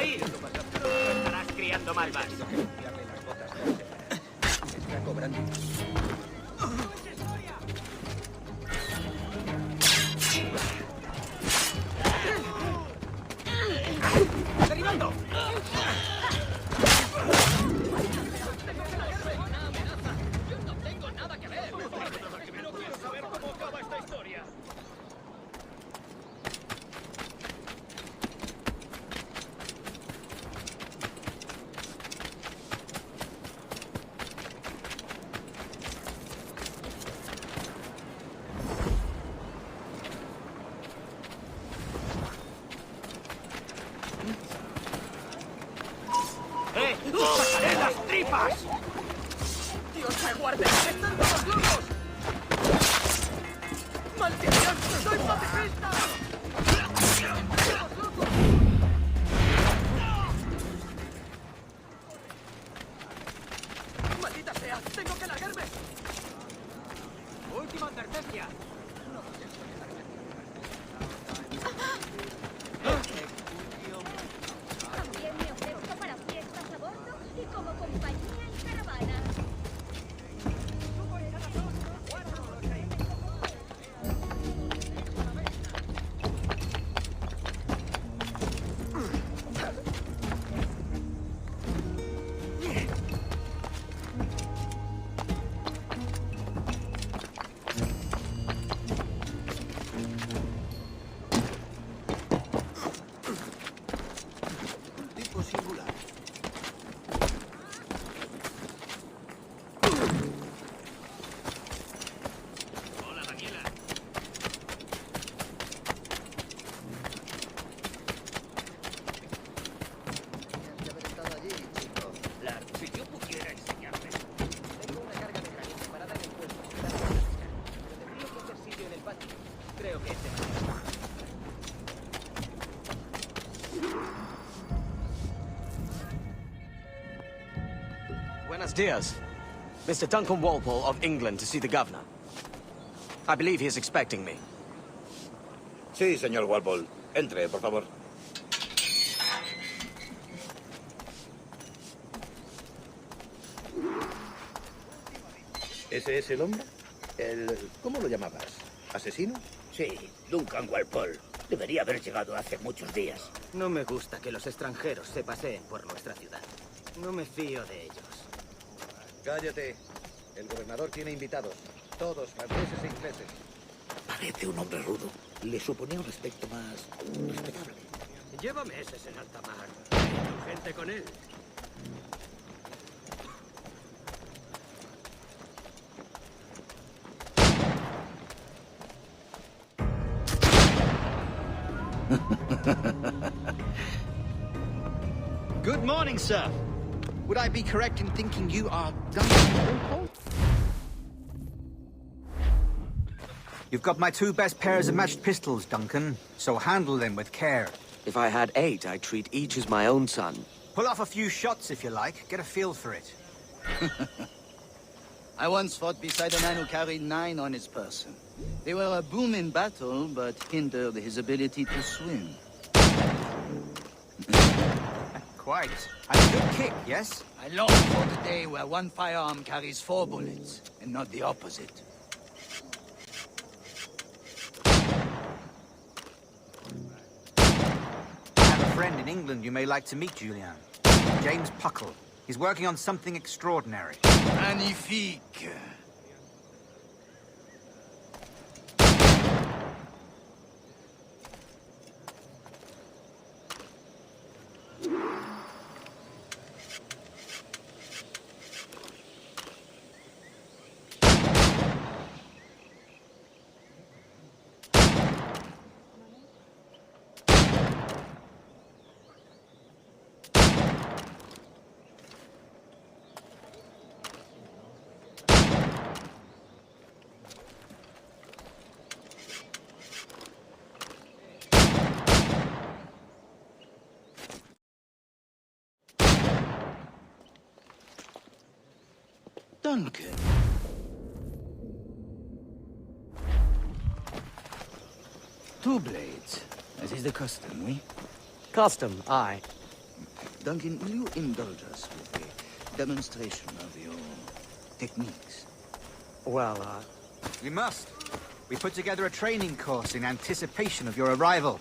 ahí! Estarás criando malvas. Está cobrando. ¡Derribando! ¡Pasaré las tripas! ¡Dios me guarde! ¡Están todos locos! ¡Maldición! ¡Soy pacifista! ¡Maldita sea! ¡Tengo que largarme! ¡Última advertencia! También me ofrezco para fiestas a bordo y como compañía en caravana. Tipo singular. Hola, Daniela. Tenías que haber estado allí, chico. Claro, si yo pudiera enseñarme. Tengo una carga de granito parada en el puesto. Pero tendría que hacer sitio en el patio. Creo que es demasiado. Buenos dias. Mr. Duncan Walpole of England to see the governor. I believe he is expecting me. Sí, señor Walpole. Entre, por favor. ¿Ese es el hombre? ¿Cómo lo llamabas? ¿Asesino? Sí, Duncan Walpole. Debería haber llegado hace muchos días. No me gusta que los extranjeros se paseen por nuestra ciudad. No me fío de ellos. Cállate. El gobernador tiene invitados. Todos franceses e ingleses. Parece un hombre rudo. Le suponía un aspecto más respetable. Lleva meses en alta mar. He hecho gente con él. Good morning, sir. Would I be correct in thinking you are Duncan Walpole? You've got my two best pairs of matched pistols, Duncan, so handle them with care. If I had 8, I'd treat each as my own son. Pull off a few shots if you like. Get a feel for it. I once fought beside a man who carried 9 on his person. They were a boom in battle, but hindered his ability to swim. Quite. And a good kick, yes? I long for the day where one firearm carries 4 bullets, and not the opposite. I have a friend in England you may like to meet, Julian. James Puckle. He's working on something extraordinary. Magnifique. Duncan. Two blades, as is the custom, oui? Custom, aye. Duncan, will you indulge us with a demonstration of your techniques? Well, We must. We put together a training course in anticipation of your arrival.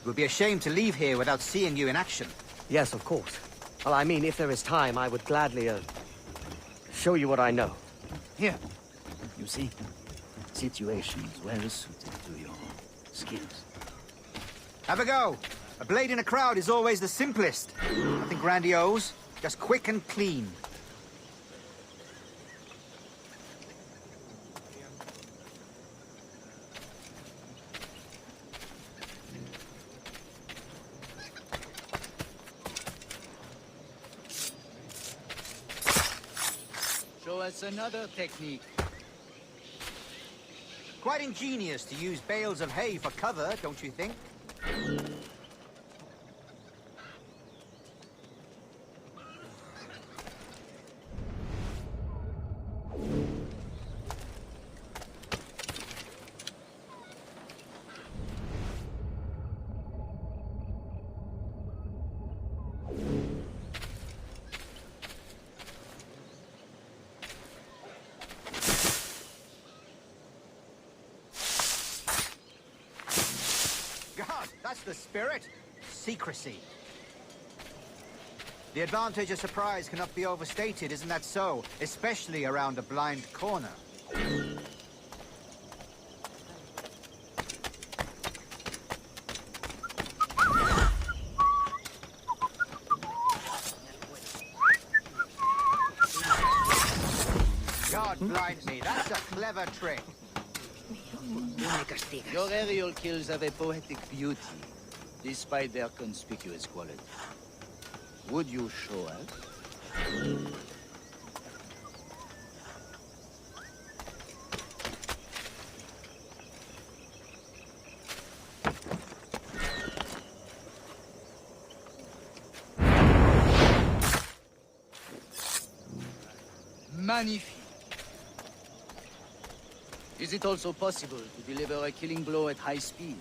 It would be a shame to leave here without seeing you in action. yes, of course. Well, I mean, if there is time, I would gladly, show you what I know. Here. You see? Situations well suited to your skills. Have a go. A blade in a crowd is always the simplest. Nothing grandiose, just quick and clean. Show us another technique. Quite ingenious to use bales of hay for cover, don't you think? God, that's the spirit. Secrecy. The advantage of surprise cannot be overstated, isn't that so? Especially around a blind corner. God blind me, that's a clever trick. Your aerial kills have a poetic beauty, despite their conspicuous quality. Would you show us? Magnifique. Is it also possible to deliver a killing blow at high speed?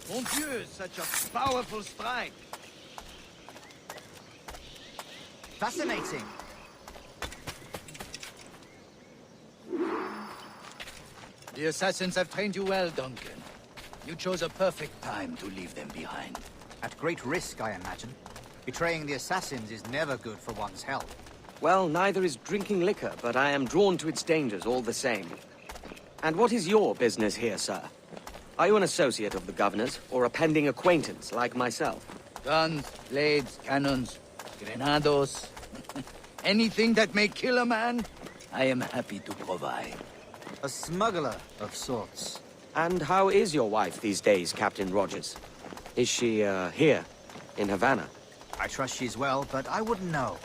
Mon Dieu, such a powerful strike! Fascinating. The assassins have trained you well, Duncan. You chose a perfect time to leave them behind. At great risk, I imagine. Betraying the assassins is never good for one's health. Well, neither is drinking liquor, but I am drawn to its dangers all the same. And what is your business here, sir? Are you an associate of the governor's, or a pending acquaintance like myself? Guns, blades, cannons, grenados. Anything that may kill a man, I am happy to provide. A smuggler of sorts. And how is your wife these days, Captain Rogers? Is she, here, in Havana? I trust she's well, but I wouldn't know.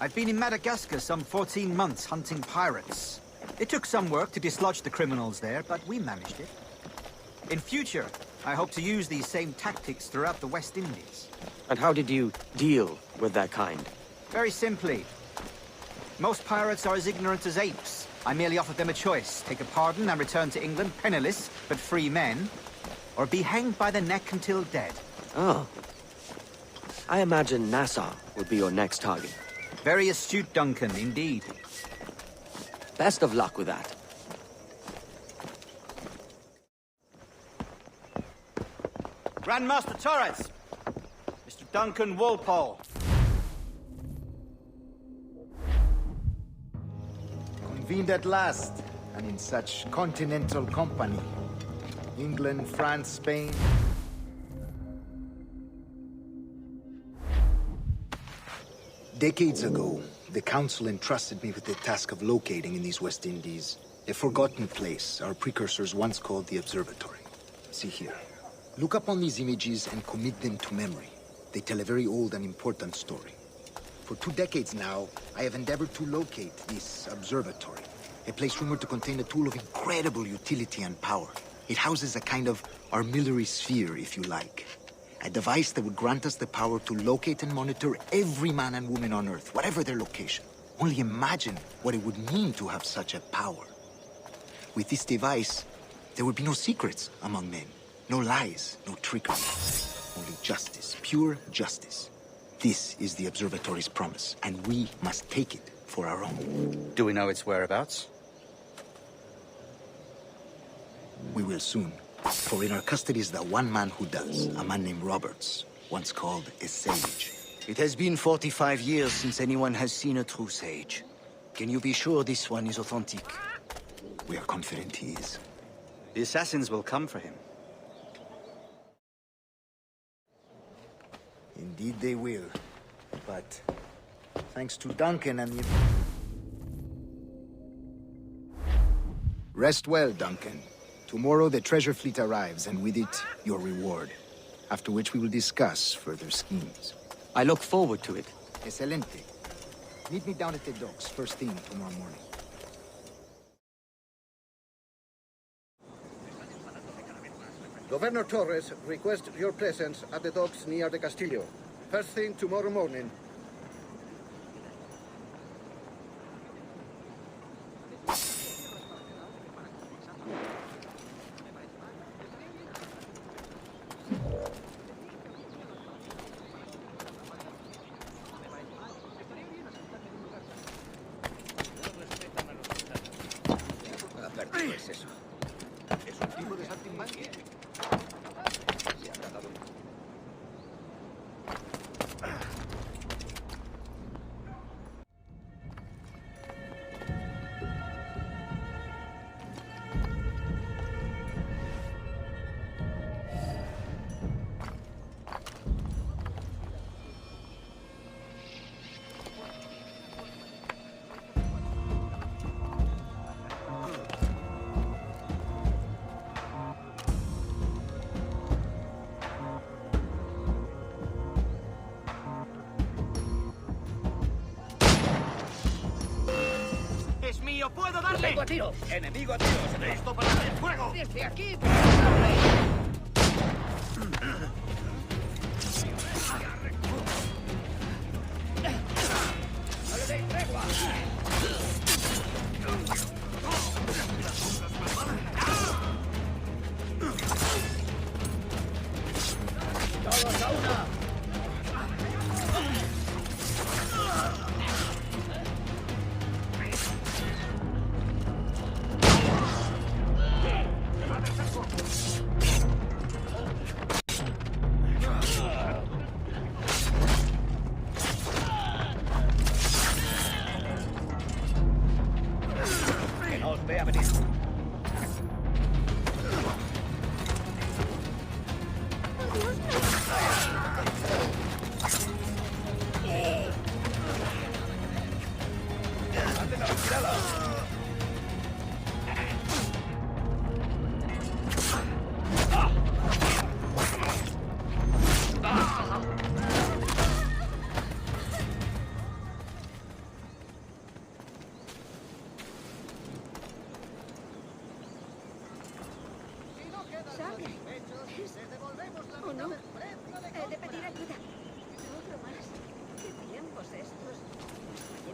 I've been in Madagascar some 14 months hunting pirates. It took some work to dislodge the criminals there, but we managed it. In future, I hope to use these same tactics throughout the West Indies. And how did you deal with that kind? Very simply. Most pirates are as ignorant as apes. I merely offered them a choice. Take a pardon and return to England penniless, but free men. Or be hanged by the neck until dead. Oh. I imagine Nassau would be your next target. Very astute, Duncan, indeed. Best of luck with that. Grandmaster Torres! Mr. Duncan Walpole. Convened at last, and in such continental company. England, France, Spain. Decades ago, the Council entrusted me with the task of locating in these West Indies a forgotten place our precursors once called the Observatory. See here. Look upon these images and commit them to memory. They tell a very old and important story. For 2 decades now, I have endeavored to locate this observatory, a place rumored to contain a tool of incredible utility and power. It houses a kind of armillary sphere, if you like. A device that would grant us the power to locate and monitor every man and woman on Earth, whatever their location. Only imagine what it would mean to have such a power. With this device, there would be no secrets among men. No lies, no trickery. Only justice, pure justice. This is the Observatory's promise, and we must take it for our own. Do we know its whereabouts? We will soon. For in our custody is the one man who does, a man named Roberts, once called a sage. It has been 45 years since anyone has seen a true sage. Can you be sure this one is authentic? We are confident he is. The assassins will come for him. Indeed they will. But thanks to Duncan and the... Rest well, Duncan. Tomorrow the treasure fleet arrives, and with it, your reward. After which we will discuss further schemes. I look forward to it. Excelente. Meet me down at the docks first thing tomorrow morning. Governor Torres requests your presence at the docks near the Castillo. First thing tomorrow morning. ¿Qué es eso? Es un tipo de saltimbanqui. Se habrá dado un... ¡Es mío! ¡Puedo darle! ¡Enemigo a tiros! ¡Enemigo a tiros! ¡Listo para hacer fuego! ¡Desde aquí! ¡No le deis tregua! ¡Todos a una! Que no os vea venir. ¡Hazte la retirada! ¿Sangre? ¿O no? He de pedir ayuda. Otro más. ¿Qué tiempos estos?